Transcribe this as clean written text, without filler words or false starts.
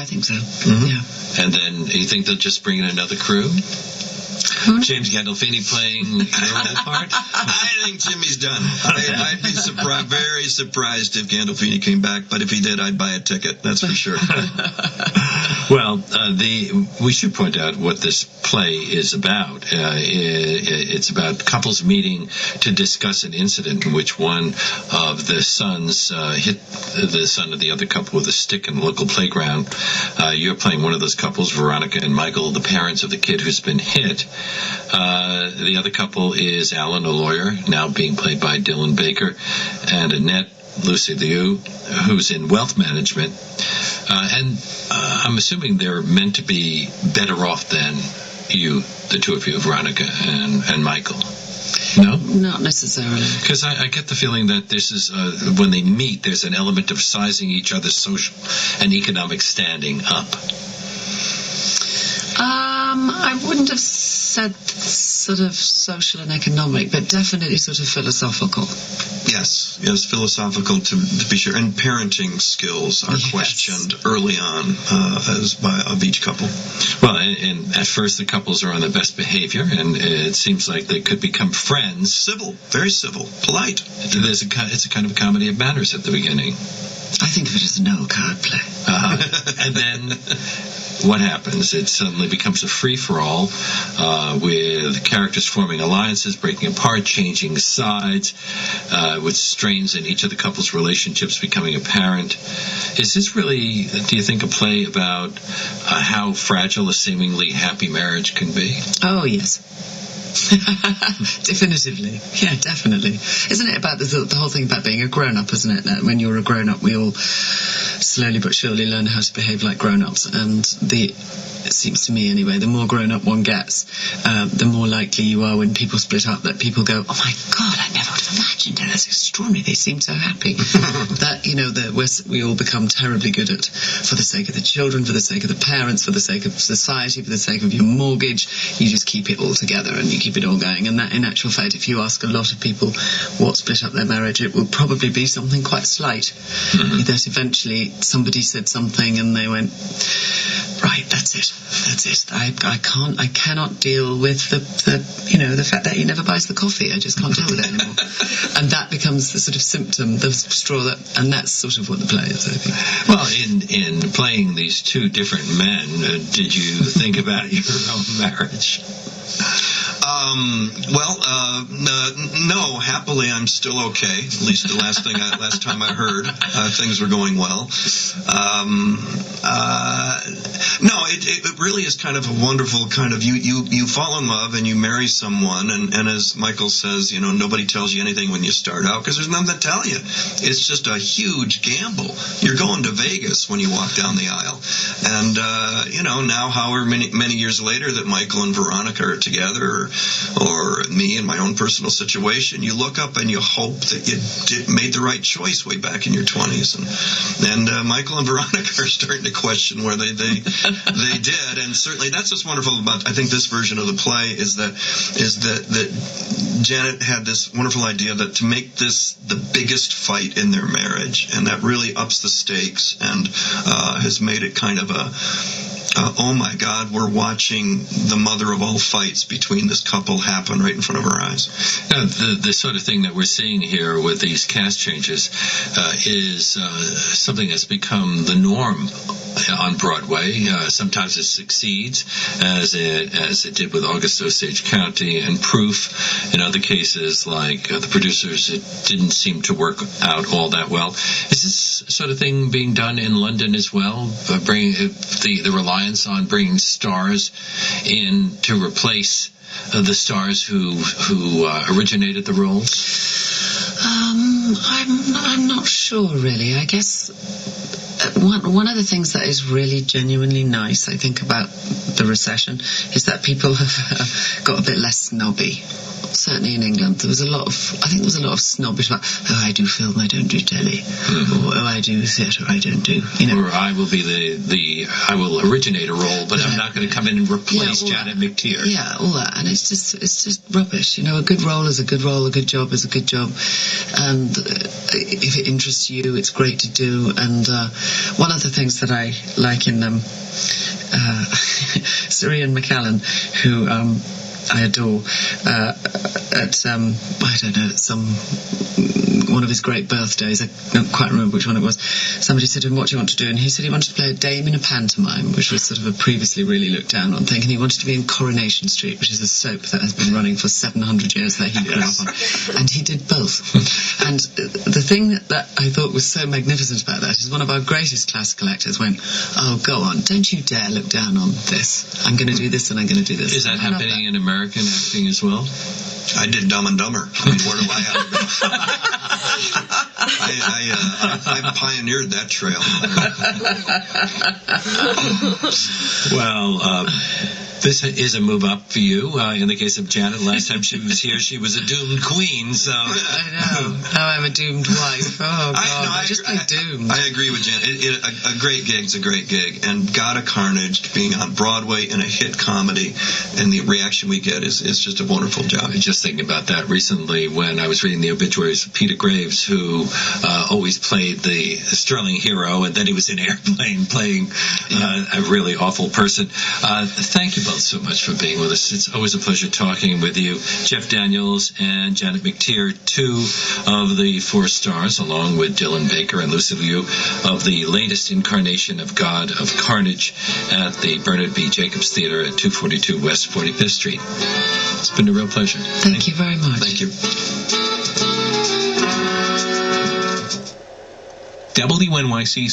I think so. Mm-hmm. Yeah. And then you think they'll just bring in another crew? James Gandolfini playing your role part? I think Jimmy's done. I'd be very surprised if Gandolfini came back, but if he did, I'd buy a ticket. That's for sure. Well, we should point out what this play is about. It's about couples meeting to discuss an incident in which one of the sons hit the son of the other couple with a stick in the local playground. You're playing one of those couples, Veronica and Michael, the parents of the kid who's been hit. The other couple is Alan, a lawyer, now being played by Dylan Baker, and Annette, Lucy Liu, who's in wealth management. And I'm assuming they're meant to be better off than you, the two of you, Veronica and Michael. No? Not necessarily. Because I get the feeling that this is, when they meet, there's an element of sizing each other's social and economic standing up. I wouldn't have said sort of social and economic, but definitely sort of philosophical. Yes, philosophical to be sure. And parenting skills are questioned early on of each couple. Well, and at first the couples are on their best behavior, and it seems like they could become friends. Civil, very civil, polite. It's a kind of a comedy of manners at the beginning. I think of it as no card play. And then what happens? It suddenly becomes a free-for-all with characters forming alliances, breaking apart, changing sides, with strains in each of the couple's relationships becoming apparent. Is this really, do you think, a play about how fragile a seemingly happy marriage can be? Oh, yes. Definitively. Yeah, definitely. Isn't it about the whole thing about being a grown-up, isn't it? When you're a grown-up, we all slowly but surely learn how to behave like grown-ups, and it seems to me anyway, the more grown-up one gets, the more likely you are when people split up that people go, oh my God, I never would have imagined it. That's extraordinary. They seem so happy. That, we all become terribly good at, for the sake of the children, for the sake of the parents, for the sake of society, for the sake of your mortgage, you just keep it all together and you keep it all going. And that, in actual fact, if you ask a lot of people what split up their marriage, it will probably be something quite slight. Mm-hmm. That eventually somebody said something and they went, right, that's it. I cannot deal with the fact that he never buys the coffee. I just can't deal with it anymore. And that becomes the sort of symptom, the straw and that's sort of what the play is, I think. Well, in playing these two different men, did you think about your own marriage? No. Happily, I'm still okay. At least the last time I heard, things were going well. No, it really is kind of a wonderful kind of you fall in love and you marry someone, and as Michael says, nobody tells you anything when you start out because there's nothing to tell you. It's just a huge gamble. You're going to Vegas when you walk down the aisle, and now however many years later that Michael and Veronica are together, or me in my own personal situation, you look up and you hope that you made the right choice way back in your 20s, and Michael and Veronica are starting to question whether they did, and certainly that's what's wonderful about I think this version of the play is that Janet had this wonderful idea that to make this the biggest fight in their marriage, and that really ups the stakes and has made it kind of oh my God, we're watching the mother of all fights between this couple happen right in front of our eyes. The sort of thing that we're seeing here with these cast changes is something that's become the norm on Broadway. Sometimes it succeeds, as it did with August Osage County and Proof. In other cases, like the producers, it didn't seem to work out all that well. Is this sort of thing being done in London as well? Bringing the reliance on bringing stars in to replace the stars who originated the roles? I'm not sure, really. I guess one of the things that is really genuinely nice, I think, about the recession is that people have got a bit less snobby. certainly in England, I think there was a lot of snobbish about, oh, I do film, I don't do telly, or oh, I do theatre, I don't do, Or I will be I will originate a role, but I'm not going to come in and replace Janet McTeer. Yeah, all that, and it's just rubbish. A good role is a good role, a good job is a good job, and if it interests you, it's great to do. And one of the things that I like in Sir Ian McKellen, who I adore, at one of his great birthdays, I don't quite remember which one it was, somebody said to him, what do you want to do? And he said he wanted to play a dame in a pantomime, which was sort of a previously really looked down on thing, and he wanted to be in Coronation Street, which is a soap that has been running for 700 years that he grew up on, and he did both. And the thing that I thought was so magnificent about that is one of our greatest classical actors went, oh, go on, don't you dare look down on this. I'm going to do this and I'm going to do this. Is that happening in American acting as well? I did Dumb and Dumber. I mean, where do I have to go? I pioneered that trail. Well, this is a move up for you. In the case of Janet, last time she was here, she was a doomed queen. So I know. Now I'm a doomed wife. Oh God, I just play doomed. I agree with Janet. A great gig's a great gig, and God of Carnage being on Broadway in a hit comedy, and the reaction we get is just a wonderful job. I was just thinking about that recently when I was reading the obituaries of Peter Graves, who always played the sterling hero, and then he was in Airplane playing a really awful person. Thank you both so much for being with us. It's always a pleasure talking with you. Jeff Daniels and Janet McTeer, two of the 4 stars, along with Dylan Baker and Lucy Liu, of the latest incarnation of God of Carnage at the Bernard B. Jacobs Theater at 242 West 45th Street. It's been a real pleasure. Thank you very much. Thank you. WNYC